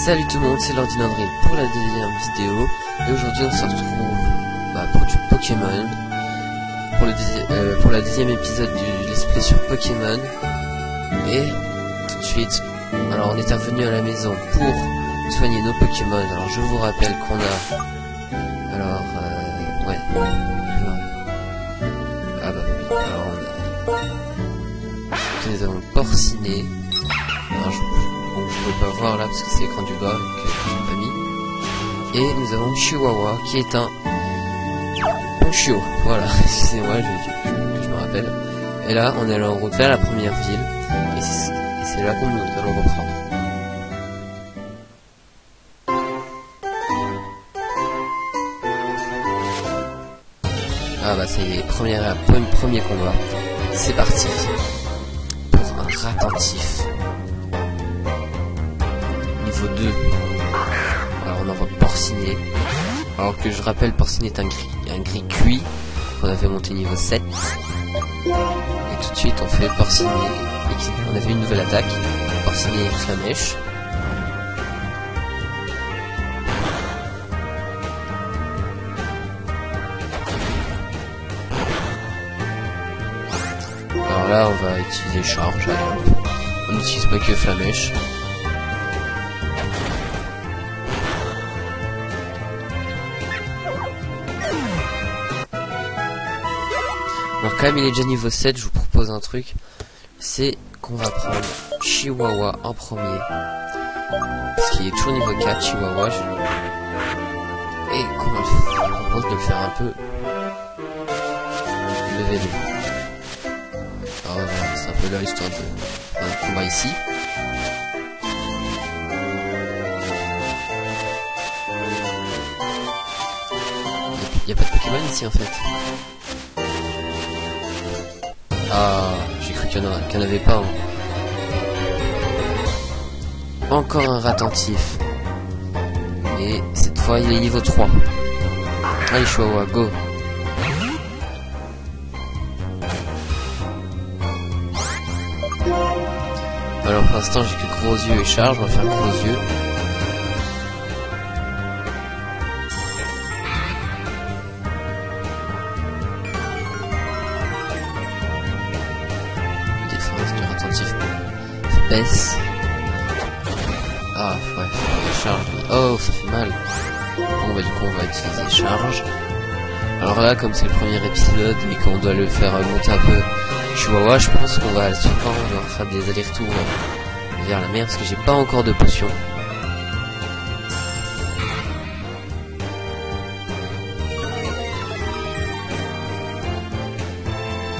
Salut tout le monde, c'est l'ordinateur pour la deuxième vidéo. Et aujourd'hui on se retrouve pour du Pokémon. Pour la deuxième épisode du let's play sur Pokémon. Et tout de suite, alors on est revenu à la maison pour soigner nos Pokémon. Alors je vous rappelle qu'on a... Alors, ouais. Ah bah oui, alors nous avons Porciné. Alors je peux pas voir là parce que c'est l'écran du bas que j'ai pas mis. Et nous avons Chihuahua qui est un Ponchio. Voilà, excusez-moi, je me rappelle. Et là, on est allé en route vers la première ville. Et c'est là qu'on nous allons reprendre. Ah bah ça y est, premier combat. C'est parti. Pour un Ratentif. Niveau 2. Alors on envoie Porciné. Alors que je rappelle, Porciné est un gris cuit qu'on avait monté niveau 7. Et tout de suite on fait Porciné. Et on avait une nouvelle attaque. Porciné et Flamèche. Alors là on va utiliser Charge. On n'utilise pas que Flamèche. Alors quand même il est déjà niveau 7, je vous propose un truc, c'est qu'on va prendre Chihuahua en premier. Parce qu'il est toujours niveau 4, Chihuahua. Et qu'on va je vous propose de le faire un peu level 2. Alors voilà, c'est un peu là l'histoire d'un combat ici. Il n'y a pas de Pokémon ici en fait. Ah, j'ai cru qu'il n'y en avait pas. Hein. Encore un Ratentif. Et cette fois, il est niveau 3. Allez, Chihuahua, go. Alors, pour l'instant, j'ai que gros yeux et charge. On va faire gros yeux. Baisse. Ah ouais, charge. Oh, ça fait mal. Bon bah du coup on va utiliser charge. Alors là, comme c'est le premier épisode et qu'on doit le faire monter un peu Chihuahua, je pense qu'on va souvent devoir faire des allers-retours vers la mer parce que j'ai pas encore de potion.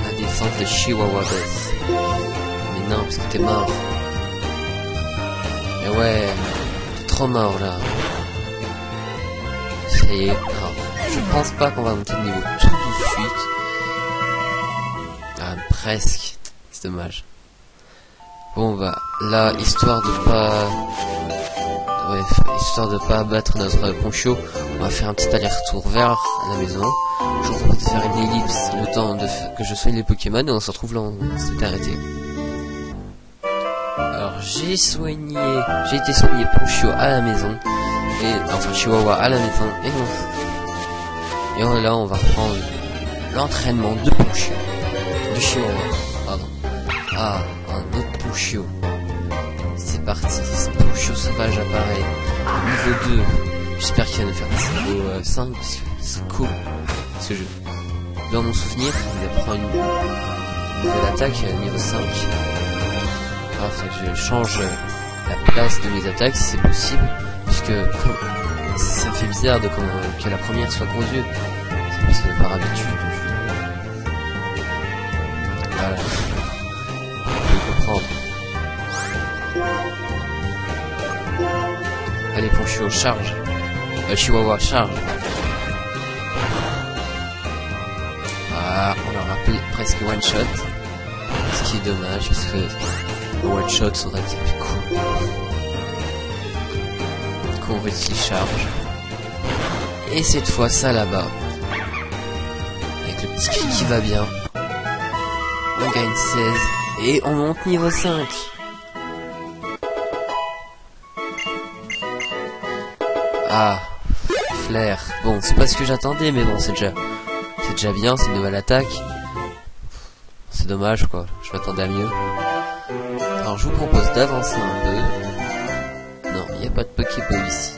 La défense de Chihuahua baisse. Mais non, parce que t'es mort. Et ouais, t'es trop mort là. Ça y est. Alors, je pense pas qu'on va monter de niveau tout de suite. Ah, presque. C'est dommage. Bon bah, là, histoire de pas abattre notre Ponchio, on va faire un petit aller-retour vers la maison. Je vous propose de faire une ellipse le temps que je soigne les Pokémon et on se retrouve là où on s'est arrêté. Alors j'ai été soigné Ponchio à la maison, enfin Chihuahua à la maison, et là on va reprendre l'entraînement de Ponchio, du Chihuahua, pardon. Ah, un autre Ponchio. C'est parti, ce Ponchio sauvage apparaît, niveau 2, j'espère qu'il va nous faire des niveau 5, parce que c'est cool, ce jeu. Dans mon souvenir, il va prendre une nouvelle attaque, niveau 5. Alors que je change la place de mes attaques si c'est possible, puisque ça fait bizarre que la première soit gros yeux. C'est parce que par habitude. Voilà. Je peux comprendre. Allez Ponchio, charge. Chihuahua, charge. Ah, on leur a presque one shot. Ce qui est dommage parce que le one shot aurait été plus cool. Du coup on va essayer charge. Et cette fois ça là-bas. Avec le petit cri qui va bien. On gagne 16. Et on monte niveau 5. Ah, flair. Bon, c'est pas ce que j'attendais, mais bon, c'est déjà bien, c'est une nouvelle attaque. C'est dommage, quoi. Je m'attendais à mieux. Alors, je vous propose d'avancer un peu. Non, il n'y a pas de Pokéball ici.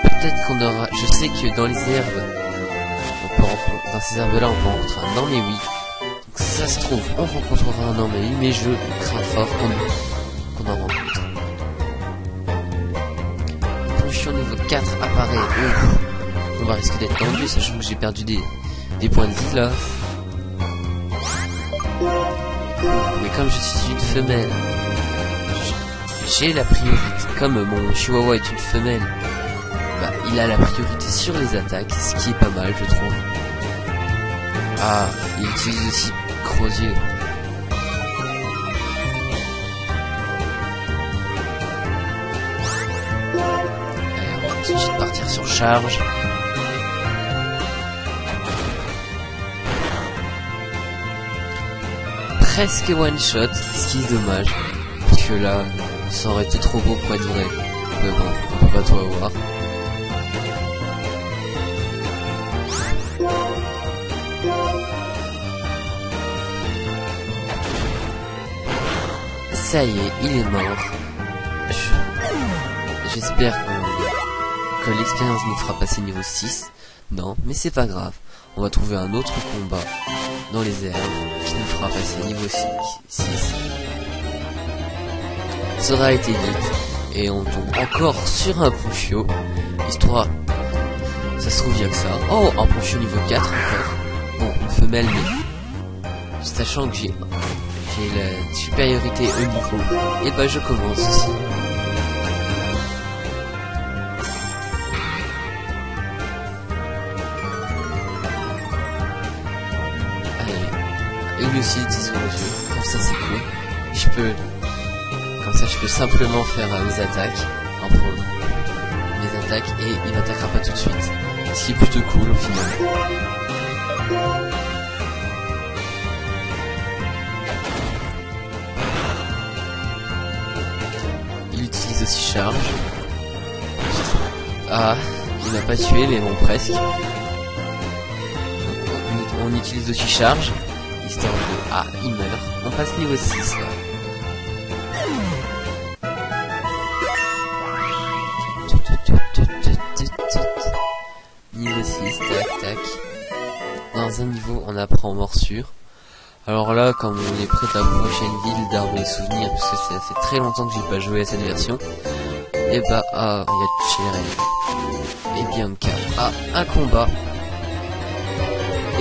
Peut-être qu'on aura... Je sais que dans les herbes, dans ces herbes-là, on peut rencontrer un Naméwi. Donc, si ça se trouve, on rencontrera un Naméwi, mais je crains fort qu'on en rencontre. Ponchion niveau 4 apparaît. On va risquer d'être tendu, sachant que j'ai perdu des points de vie là. Mais comme je suis une femelle, j'ai la priorité. Comme mon chihuahua est une femelle, bah, il a la priorité sur les attaques, ce qui est pas mal, je trouve. Ah, il utilise aussi gros yeux. Allez, on va tout de suite partir sur charge. Presque one shot, ce qui est dommage, parce que là, ça aurait été trop beau pour être vrai. Mais bon, on peut pas tout avoir. Ça y est, il est mort. J'espère que l'expérience nous fera passer niveau 6. Non, mais c'est pas grave. On va trouver un autre combat dans les herbes qui nous fera passer niveau 6. Ça aura été vite. Et on tombe encore sur un Ponchio. Histoire... Ça se trouve bien que ça. Oh, un Ponchio niveau 4 encore. Bon, une femelle, mais... Sachant que j'ai la supériorité au niveau. Et bah je commence aussi. Allez. Il aussi utilise gros yeux. Comme ça c'est cool. Comme ça je peux simplement faire mes attaques. Mes attaques et il m'attaquera pas tout de suite. Ce qui est plutôt cool au final. Il utilise aussi charge. Ah, il m'a pas tué, mais bon, presque. Donc, on utilise aussi charge, histoire de... Ah, il meurt. On passe niveau 6, là. Niveau 6, tac, tac. Dans un niveau, on apprend morsure. Alors là, comme on est prêt à la prochaine ville d'arbres et souvenirs, parce que ça fait très longtemps que j'ai pas joué à cette version, et bah, ah, il y a Cheren et Bianca. Ah, un combat.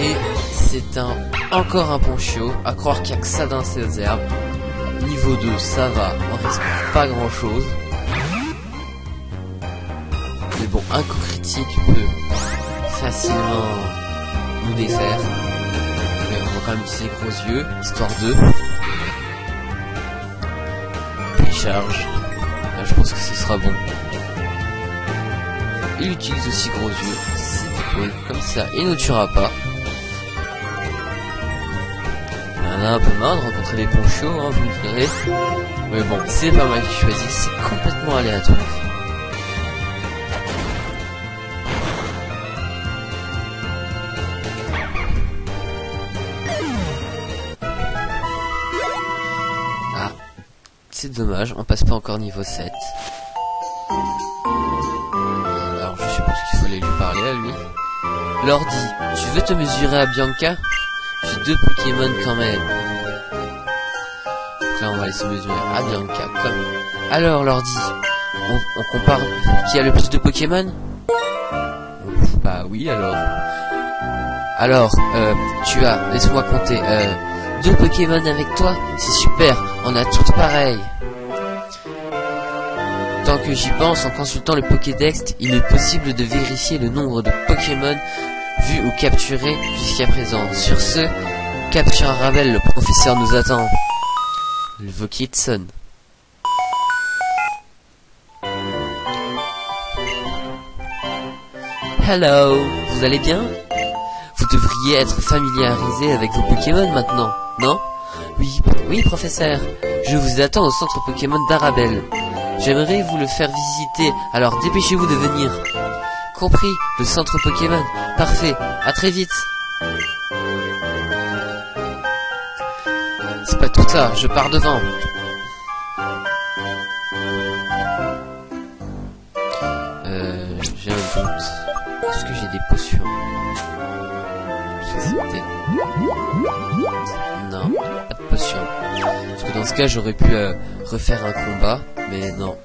Et c'est encore un Ponchio, à croire qu'il n'y a que ça dans ces herbes. Niveau 2, ça va, on risque pas grand chose. Mais bon, un coup critique peut facilement nous défaire. Mais on va quand même utiliser gros yeux, histoire de... Puis charge. Là, je pense que ce sera bon. Il utilise aussi gros yeux, c'est cool, comme ça, il ne nous tuera pas. On a un peu marre de rencontrer des Ponchios, hein, vous me direz. Mais bon, c'est pas moi qui choisis, c'est complètement aléatoire. Ah, c'est dommage, on passe pas encore niveau 7. Alors je suppose qu'il fallait lui parler à lui. Lordi, tu veux te mesurer à Bianca? J'ai 2 Pokémon quand même. Donc là on va aller se mesurer à Bianca comme... Alors Lordi, on compare qui a le plus de Pokémon? Bah oui alors. Alors, tu as, laisse-moi compter, 2 Pokémon avec toi? C'est super, on a toutes pareilles. Tant que j'y pense, en consultant le Pokédex, il est possible de vérifier le nombre de Pokémon vus ou capturés jusqu'à présent. Sur ce, capture Arabelle, le professeur nous attend. Le Vokiet sonne. Hello, vous allez bien? Vous devriez être familiarisé avec vos Pokémon maintenant, non? Oui, professeur. Je vous attends au centre Pokémon d'Arabelle. J'aimerais vous le faire visiter, alors dépêchez-vous de venir. Compris, le centre Pokémon. Parfait, à très vite. C'est pas tout ça, je pars devant. J'ai un doute. Est-ce que j'ai des potions? Non, pas de potions. Parce que dans ce cas, j'aurais pu refaire un combat, mais non.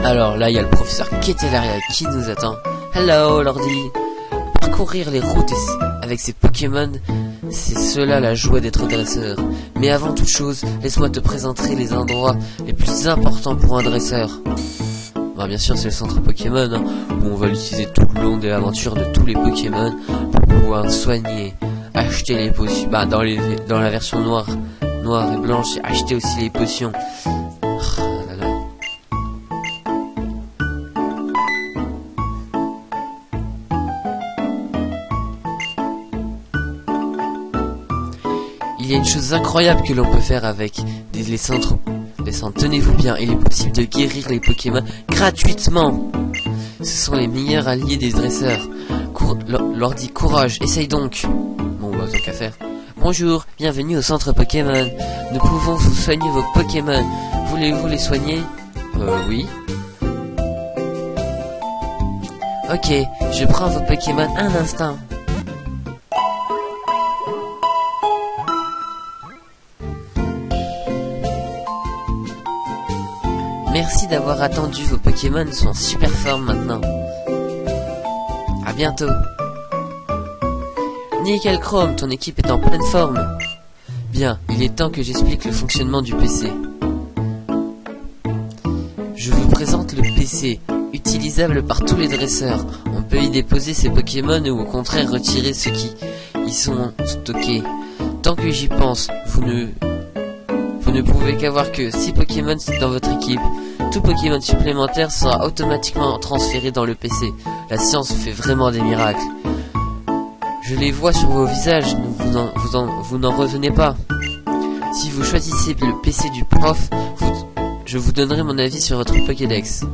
Alors là, il y a le professeur Ketelaria qui nous attend. Hello, Lordi. Parcourir les routes avec ces Pokémon, c'est cela la joie d'être dresseur. Mais avant toute chose, laisse-moi te présenter les endroits les plus importants pour un dresseur. Bah, bien sûr, c'est le centre Pokémon, hein, où on va l'utiliser tout le long de l'aventure de tous les Pokémon pour pouvoir soigner, acheter les potions. Bah, dans la version noire et blanche, acheter aussi les potions. Il y a une chose incroyable que l'on peut faire avec les centres. Tenez-vous bien, il est possible de guérir les Pokémon gratuitement. Ce sont les meilleurs alliés des dresseurs. Lordi, courage, essaye donc. Bon, bah, tant qu'à faire. Bonjour, bienvenue au centre Pokémon. Nous pouvons vous soigner vos Pokémon. Voulez-vous les soigner? Oui. Ok, je prends vos Pokémon un instant. Merci d'avoir attendu, vos Pokémon sont en super forme maintenant. À bientôt. Nickel Chrome, ton équipe est en pleine forme. Bien, il est temps que j'explique le fonctionnement du PC. Je vous présente le PC, utilisable par tous les dresseurs. On peut y déposer ses Pokémon ou au contraire retirer ceux qui y sont stockés. Tant que j'y pense, vous ne pouvez qu'avoir que 6 Pokémon dans votre équipe. Tout Pokémon supplémentaire sera automatiquement transféré dans le PC. La science fait vraiment des miracles. Je les vois sur vos visages, vous n'en revenez pas. Si vous choisissez le PC du prof, je vous donnerai mon avis sur votre Pokédex.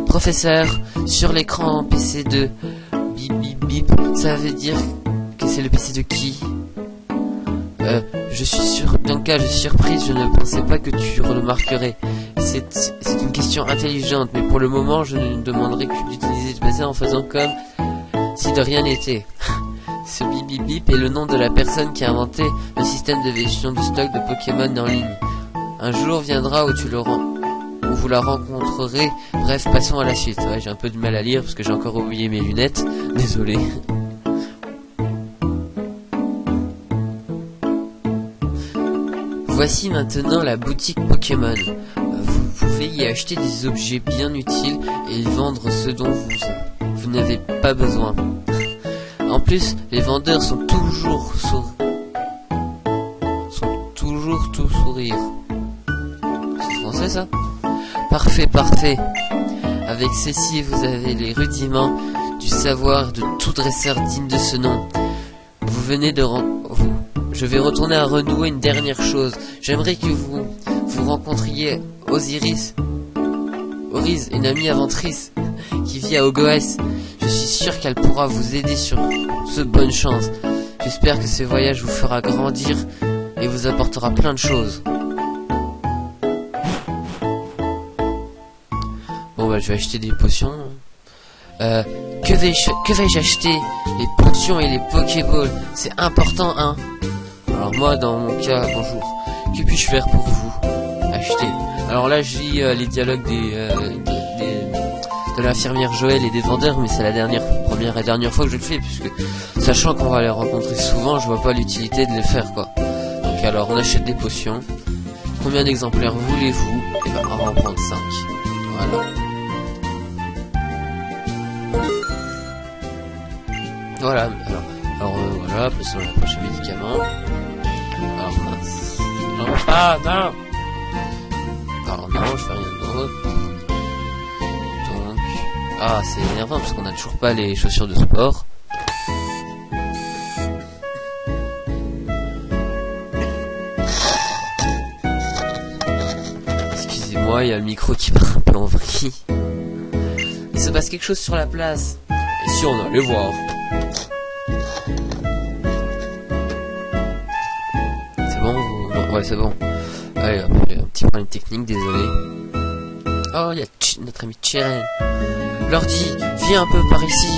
Professeur, sur l'écran PC de bip bip bip, ça veut dire que c'est le PC de qui? Je suis sûr, dans le cas, je suis surprise, je ne pensais pas que tu remarquerais. C'est une question intelligente, mais pour le moment, je ne demanderai que d'utiliser ce PC en faisant comme si de rien n'était. Ce bip bip bip est le nom de la personne qui a inventé le système de gestion de stock de Pokémon en ligne. Un jour viendra où vous la rencontrerez. Bref, passons à la suite. Ouais, j'ai un peu de mal à lire parce que j'ai encore oublié mes lunettes. Désolé. Voici maintenant la boutique Pokémon. Vous pouvez y acheter des objets bien utiles et y vendre ce dont vous n'avez pas besoin. En plus, les vendeurs sont toujours tout sourire. C'est français ça? Parfait, parfait. Avec ceci, vous avez les rudiments du savoir de tout dresseur digne de ce nom. Vous venez de Je vais retourner à renouer une dernière chose. J'aimerais que vous rencontriez Oriz, une amie aventrice qui vit à Ogoès. Je suis sûr qu'elle pourra vous aider sur ce bonne chance. J'espère que ce voyage vous fera grandir et vous apportera plein de choses. Bon bah je vais acheter des potions. Que vais-je acheter? Les potions et les Pokéballs. C'est important, hein. Alors moi, dans mon cas, bonjour. Que puis-je faire pour vous? Acheter. Alors là, je lis les dialogues de l'infirmière Joël et des vendeurs, mais c'est la première et dernière fois que je le fais, puisque sachant qu'on va les rencontrer souvent, je vois pas l'utilité de les faire, quoi. Donc alors, on achète des potions. Combien d'exemplaires voulez-vous? Et ben, on va en prendre 5. Voilà. Voilà. Alors voilà, passons à la prochaine médicament. Alors mince. Non, non. Alors non, je fais rien d'autre. Donc, c'est énervant parce qu'on a toujours pas les chaussures de sport. Excusez-moi, il y a le micro qui part un peu en vrille. Il se passe quelque chose sur la place. Et si on allait voir? C'est bon vous... Ouais, c'est bon. Allez, hop, un petit problème technique, désolé. Oh, il y a notre ami Cheren. Lordi, viens un peu par ici.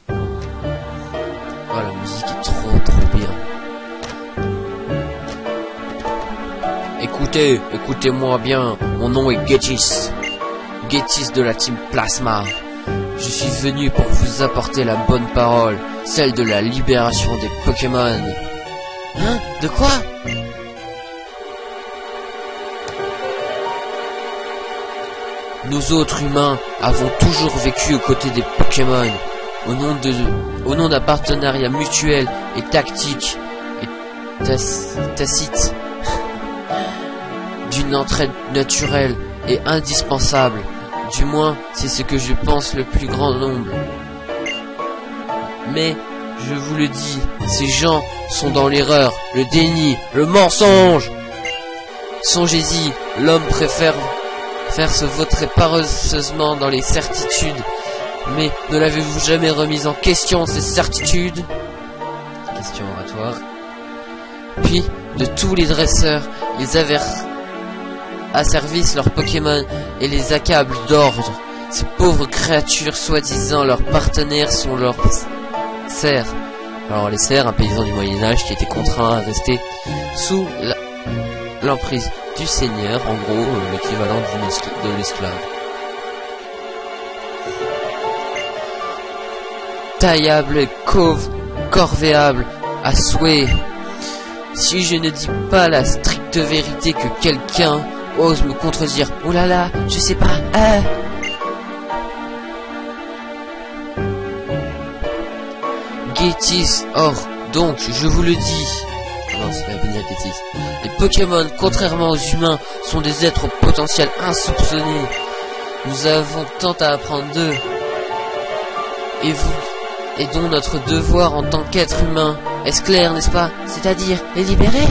Oh, la musique est trop bien. Écoutez-moi bien. Mon nom est Getis. Getis de la team Plasma. Je suis venu pour vous apporter la bonne parole, celle de la libération des Pokémon. Hein? De quoi? Nous autres humains avons toujours vécu aux côtés des Pokémon, au nom d'un partenariat mutuel et tactique et tacite, d'une entraide naturelle et indispensable. Du moins, c'est ce que je pense le plus grand nombre. Mais, je vous le dis, ces gens sont dans l'erreur, le déni, le mensonge. Songez-y, l'homme préfère faire se vautrer paresseusement dans les certitudes. Mais ne l'avez-vous jamais remise en question, ces certitudes? Question oratoire. Puis, de tous les dresseurs, ils avaient asservissent leurs Pokémon et les accablent d'ordre. Ces pauvres créatures, soi-disant leurs partenaires, sont leurs serfs. Alors les serfs, un paysan du Moyen-Âge qui était contraint à rester sous l'emprise du seigneur, en gros l'équivalent de l'esclave. Taillable et corvéable à souhait. Si je ne dis pas la stricte vérité que quelqu'un ose me contredire, oh là là, je sais pas, Getis, or, donc, je vous le dis. Non, c'est pas bien Getis. Les Pokémon, contrairement aux humains, sont des êtres au potentiel insoupçonné. Nous avons tant à apprendre d'eux. Et dont notre devoir en tant qu'être humain. Est-ce clair, n'est-ce pas? C'est-à-dire, les libérer?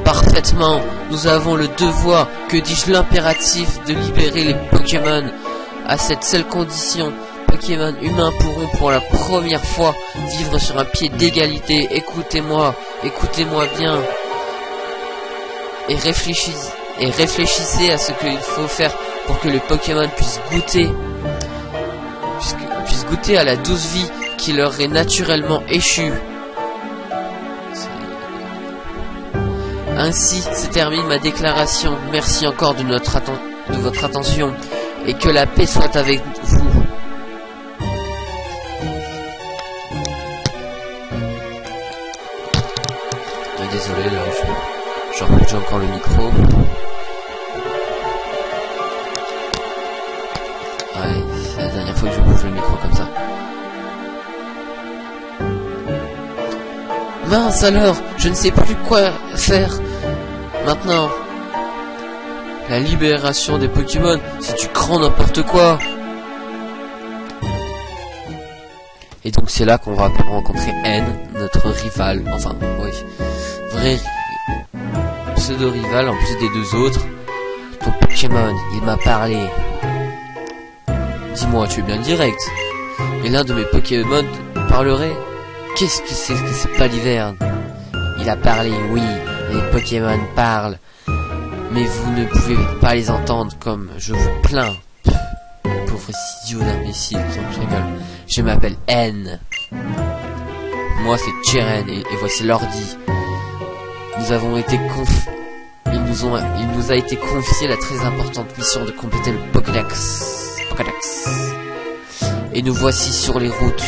Parfaitement, nous avons le devoir, que dis-je, l'impératif de libérer les Pokémon. À cette seule condition, Pokémon humains pourront pour la première fois vivre sur un pied d'égalité. Écoutez-moi bien. Et réfléchissez à ce qu'il faut faire pour que les Pokémon puissent goûter à la douce vie qui leur est naturellement échue. Ainsi se termine ma déclaration. Merci encore de votre attention et que la paix soit avec vous. Désolé, là, je rebouge encore le micro. Ouais, c'est la dernière fois que je bouge le micro comme ça. Mince alors, je ne sais plus quoi faire. Maintenant, la libération des Pokémon, c'est du grand n'importe quoi. Et donc c'est là qu'on va rencontrer N, notre rival, enfin, oui, vrai pseudo-rival en plus des deux autres. Ton Pokémon, il m'a parlé. Dis-moi, tu es bien direct. Et l'un de mes Pokémon parlerait. Qu'est-ce que c'est Paliverne? Il a parlé, oui, les Pokémon parlent. Mais vous ne pouvez pas les entendre comme je vous plains. Pauvre idiot d'imbécile, je rigole. Je m'appelle N. Moi c'est Cheren et voici Lordi. Nous avons été il nous a été confié la très importante mission de compléter le Pokédex. Et nous voici sur les routes.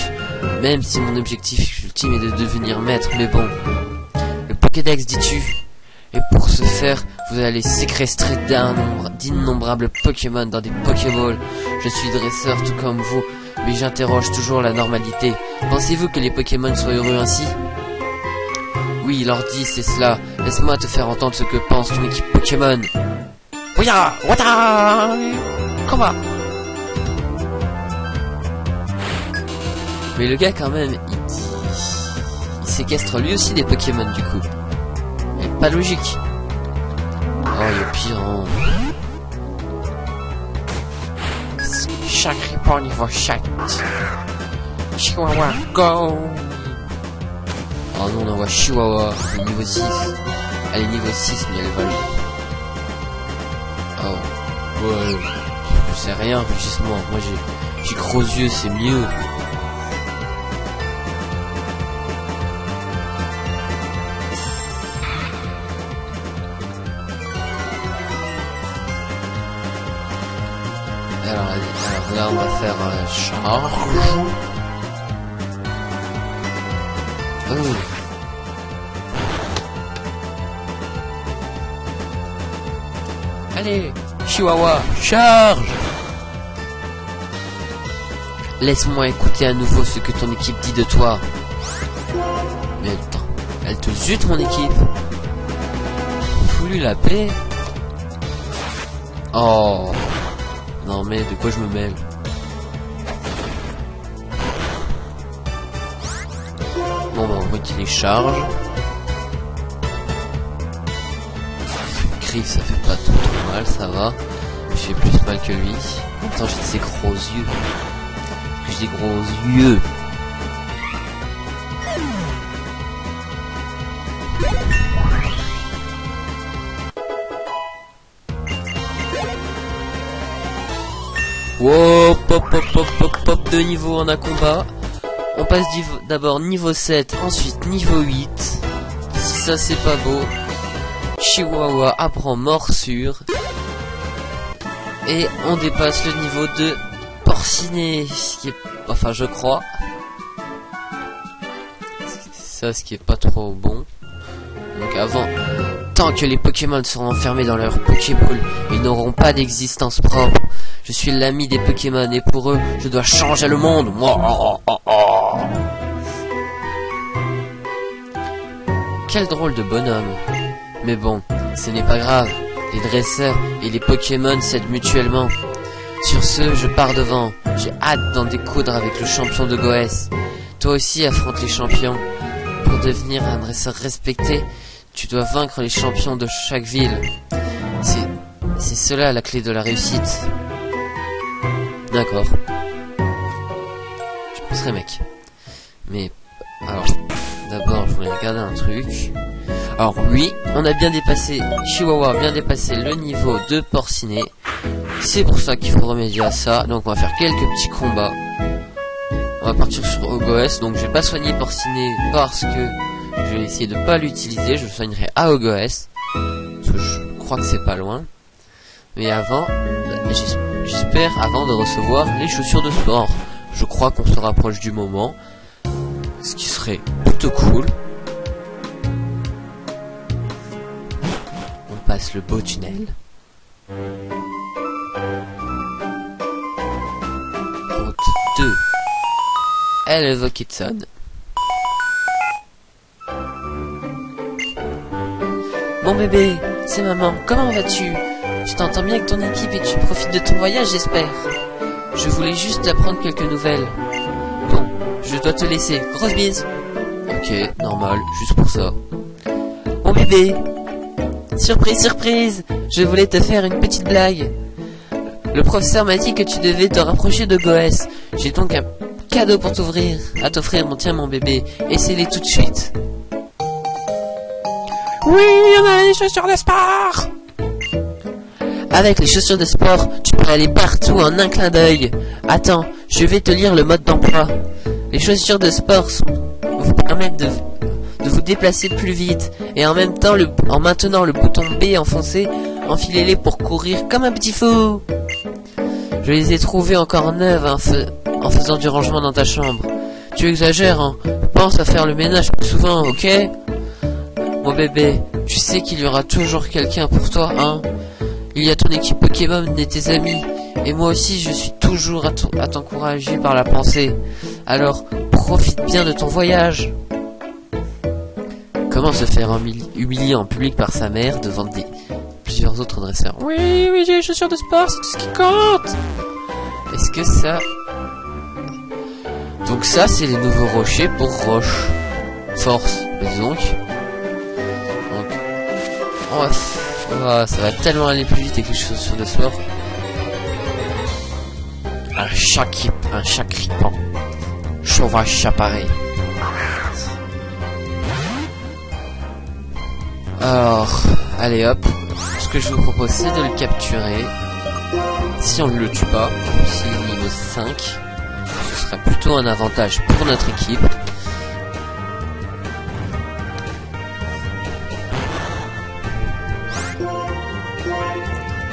Même si mon objectif ultime est de devenir maître, mais bon. Le Pokédex, dis-tu? Et pour ce faire, vous allez séquestrer d'innombrables Pokémon dans des Pokéballs. Je suis dresseur tout comme vous, mais j'interroge toujours la normalité. Pensez-vous que les Pokémon soient heureux ainsi? Oui, Lordi, c'est cela. Laisse-moi te faire entendre ce que pense ton équipe Pokémon. Ouya, wata, comment? Mais le gars quand même, il dit... séquestre lui aussi des Pokémon du coup. Mais pas logique. Oh, il est pire, hein. Chaque ripon niveau 7. Chihuahua, go! Oh non, on envoie Chihuahua, il est niveau 6. Elle est niveau 6, mais elle vole. Oh, ouais. C'est rien, rugissement. Moi j'ai gros yeux, c'est mieux. Alors là on va faire charge. Oh. Allez, Chihuahua, charge! Laisse-moi écouter à nouveau ce que ton équipe dit de toi. Mais attends, elle te zute mon équipe. Foulu la paix. Oh. Non mais de quoi je me mêle? Bon bah on retélécharge. Griff ça fait pas trop mal, ça va. Je fais plus mal que lui. En même temps j'ai de ces gros yeux. J'ai des gros yeux. Wow, pop de niveau en un combat. On passe d'abord niveau 7, ensuite niveau 8. Si ça c'est pas beau. Chihuahua apprend morsure. Et on dépasse le niveau de Porcinet, ce qui est... Enfin je crois. Ça ce qui est pas trop bon. Donc avant... Tant que les Pokémon seront enfermés dans leur Pokéball, ils n'auront pas d'existence propre. Je suis l'ami des Pokémon et pour eux, je dois changer le monde. Quel drôle de bonhomme. Mais bon, ce n'est pas grave. Les dresseurs et les Pokémon s'aident mutuellement. Sur ce, je pars devant. J'ai hâte d'en découdre avec le champion de Goès. Toi aussi affronte les champions. Pour devenir un dresseur respecté, tu dois vaincre les champions de chaque ville. C'est cela la clé de la réussite. D'accord. Je penserais mec. Mais alors, d'abord je voulais regarder un truc. Alors oui, on a bien dépassé, Chihuahua a bien dépassé le niveau de Porcinet. C'est pour ça qu'il faut remédier à ça. Donc on va faire quelques petits combats. On va partir sur Ogoès. Donc je vais pas soigner Porcinet parce que je vais essayer de pas l'utiliser. Je le soignerai à Ogoès. Parce que je crois que c'est pas loin. Mais avant, j'espère avant de recevoir les chaussures de sport. Je crois qu'on se rapproche du moment. Ce qui serait plutôt cool. On passe le beau tunnel. Route 2. Elevokitson. Mon bébé, c'est maman, comment vas-tu? Tu t'entends bien avec ton équipe et tu profites de ton voyage, j'espère. Je voulais juste t'apprendre quelques nouvelles. Bon, je dois te laisser. Grosse bise. Ok, normal, juste pour ça. Mon bébé. Surprise, surprise. Je voulais te faire une petite blague. Le professeur m'a dit que tu devais te rapprocher de Goès. J'ai donc un cadeau pour t'offrir, mon tiens mon bébé. Essaie-les tout de suite. Oui, on a les chaussures de sport. Avec les chaussures de sport, tu peux aller partout en un clin d'œil. Attends, je vais te lire le mode d'emploi. Les chaussures de sport vous permettent de vous déplacer plus vite. Et en même temps, en maintenant le bouton B enfoncé, enfilez-les pour courir comme un petit fou. Je les ai trouvées encore neuves en faisant du rangement dans ta chambre. Tu exagères, hein. Pense à faire le ménage plus souvent, ok? Mon bébé, tu sais qu'il y aura toujours quelqu'un pour toi, hein? Il y a ton équipe Pokémon et tes amis. Et moi aussi, je suis toujours à t'encourager par la pensée. Alors, profite bien de ton voyage. Comment se faire humilier en public par sa mère devant plusieurs autres dresseurs? Oui, j'ai les chaussures de sport, c'est tout ce qui compte. Est-ce que ça... Donc ça, c'est les nouveaux rochers pour Roche. force, mais donc. Ça va tellement aller plus vite avec les chaussures de sport. Un chat crippant. Sauvage chaparré. Alors, allez hop. Ce que je vous propose, c'est de le capturer. Si on ne le tue pas, s'il est niveau 5, ce sera plutôt un avantage pour notre équipe.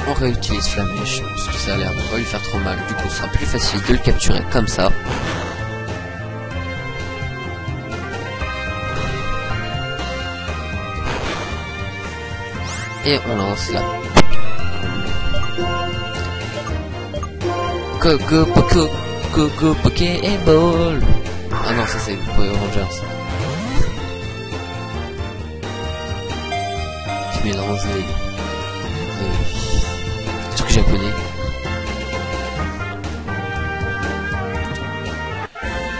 On réutilise Flamèche, parce que ça a l'air de pas lui faire trop mal. Du coup, ce sera plus facile de le capturer comme ça. Et on lance là. Go Pokéball. Ah non, ça c'est Power Rangers. Je mélange les trucs japonais.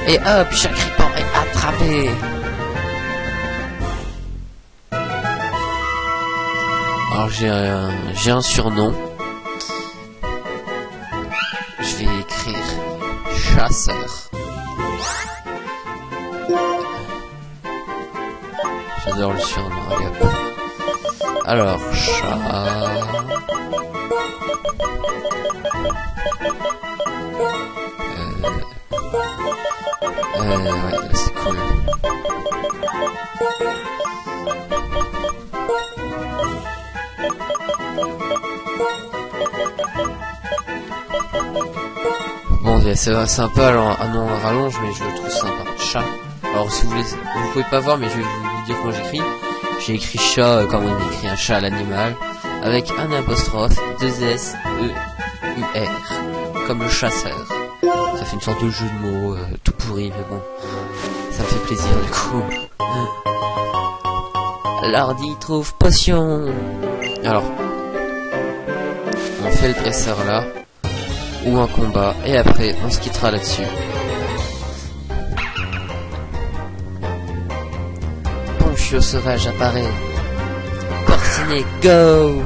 Et hop, chaque Cripan est attrapé. Alors j'ai un surnom. Je vais écrire chasseur. J'adore le surnom, regarde. Alors, chat. Ouais, c'est cool. Bon, c'est un peu à rallonge, mais je le trouve sympa. Chat. Alors, si vous voulez, vous pouvez pas voir, mais je vais vous dire comment j'écris. J'ai écrit chat comme on écrit un chat à l'animal, avec un apostrophe, 2 S, E, U, R, comme le chasseur. Ça fait une sorte de jeu de mots, tout pourri, mais bon, ça me fait plaisir du coup. L'ordi trouve potion. Alors, on fait le dresseur là, ou un combat, et après on se quittera là-dessus. Ponchio sauvage apparaît. Porcinet, go!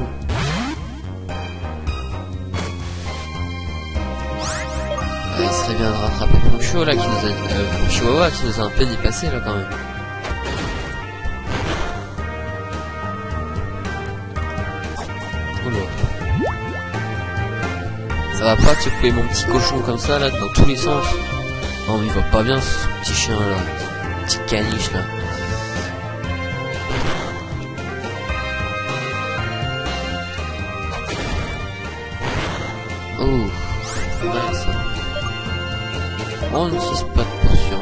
Il serait bien de rattraper Ponchio là, qui nous a Chihuahua qui nous a un peu dépassé là quand même. Oula. Ça va pas de secouer mon petit cochon comme ça là, dans tous les sens. Non, il va pas bien ce petit chien là, ce petit caniche là. Oh, nice. On n'utilise pas de potion.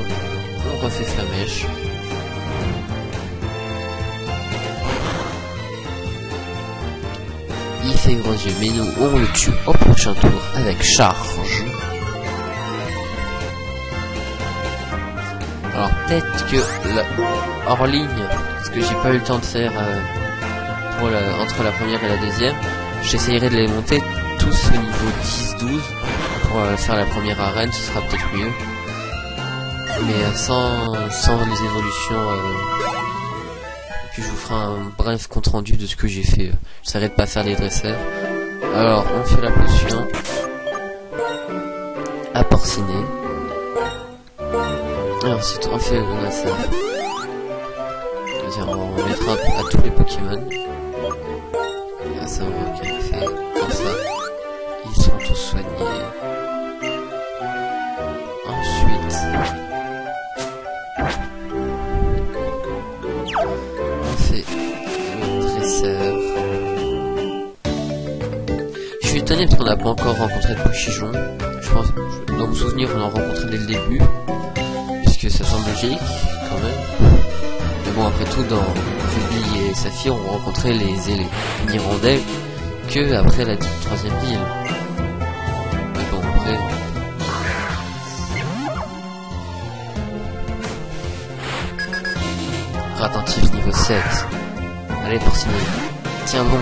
On refait Flamèche. Il fait gros yeux, mais nous on le tue au prochain tour avec charge. Alors peut-être que hors ligne, parce que j'ai pas eu le temps de faire pour entre la première et la deuxième, j'essayerai de les monter tous au niveau 10-12 pour faire la première arène, ce sera peut-être mieux. Mais sans les évolutions. Puis je vous ferai un bref compte rendu de ce que j'ai fait. J'essaierai de pas faire les dresseurs. Alors on fait la potion à porciner. Et ensuite on fait le dresseur. C'est-à-dire on mettra à tous les Pokémon. Ça on va faire comme ça. Ils sont tous soignés. Ensuite, on fait le dresseur. Je suis étonné parce qu'on n'a pas encore rencontré de Pochijon. Je pense, dans mon souvenir, on en rencontré dès le début, puisque ça semble logique quand même. Mais bon, après tout, dans Ruby et Saphir, on rencontrait les hirondelles que après la troisième ville. Mais bon, après. Attentif niveau 7. Allez Porcinet. Tiens bon.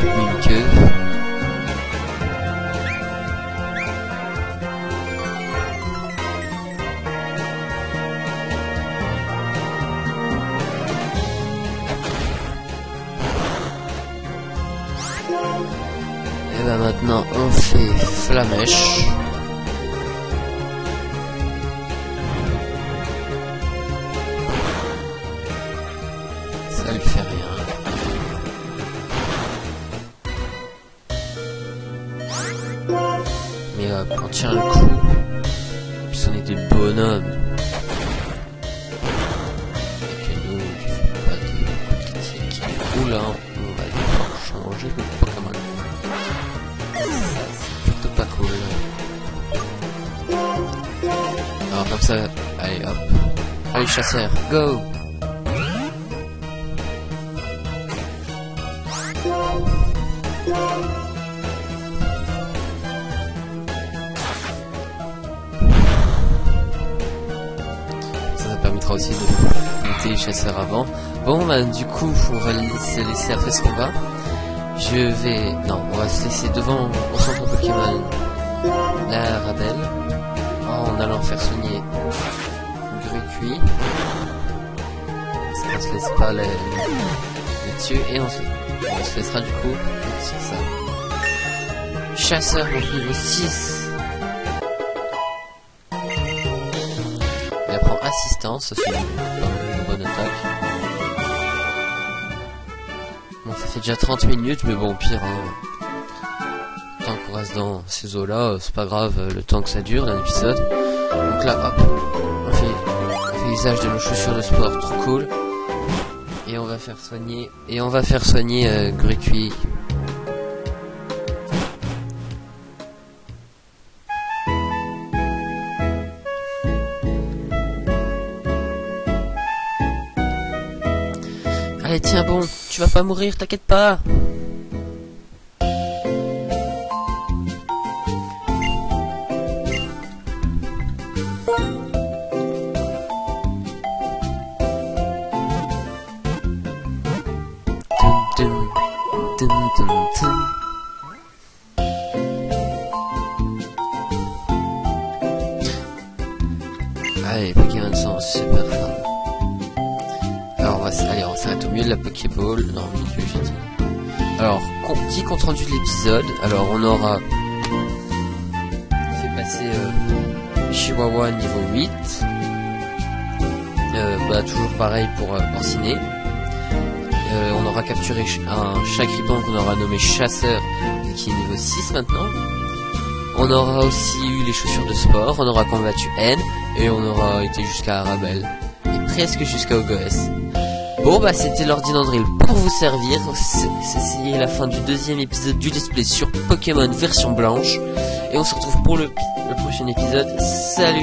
Une queue. On fait Flamèche. Ça lui fait rien. Mais on tient le coup. Puis on est des bonhommes. Et que nous, on fait pas de critique. Oula, on va devoir changer de Pokémon. C'est plutôt pas cool. Alors comme ça, allez hop. Allez chasseur, go! Ça permettra aussi de monter les chasseurs avant. Bon bah du coup on va se laisser après ce combat. On va se laisser devant au centre Pokémon la Rabel en allant faire soigner Grucuit. On se laisse pas les tuer et on se laissera du coup sur ça. Chasseur niveau 6. Il apprend assistance, ça c'est une bonne attaque. Bon, ça fait déjà 30 minutes, mais bon, pire, hein. Tant qu'on reste dans ces eaux-là, c'est pas grave le temps que ça dure, d'un épisode. Donc là, hop, on fait usage de nos chaussures de sport, trop cool. Et on va faire soigner, Grucuit. Allez, tiens bon, tu vas pas mourir, t'inquiète pas. Allez, les Pokémon sont super forts. Alors on s'arrête au milieu de la Pokéball. Non, au milieu, j'ai dit. Alors, petit compte rendu de l'épisode. Alors on aura fait passer Chihuahua niveau 8. Toujours pareil pour Orsiné. On aura capturé un Chagriban qu'on aura nommé Chasseur, qui est niveau 6 maintenant. On aura aussi eu les chaussures de sport, on aura combattu N, et on aura été jusqu'à Arabelle, et presque jusqu'à Ogoès. Bon bah c'était l'Ordinandrill pour vous servir, c'est la fin du deuxième épisode du Let's Play sur Pokémon version blanche, et on se retrouve pour le prochain épisode. Salut!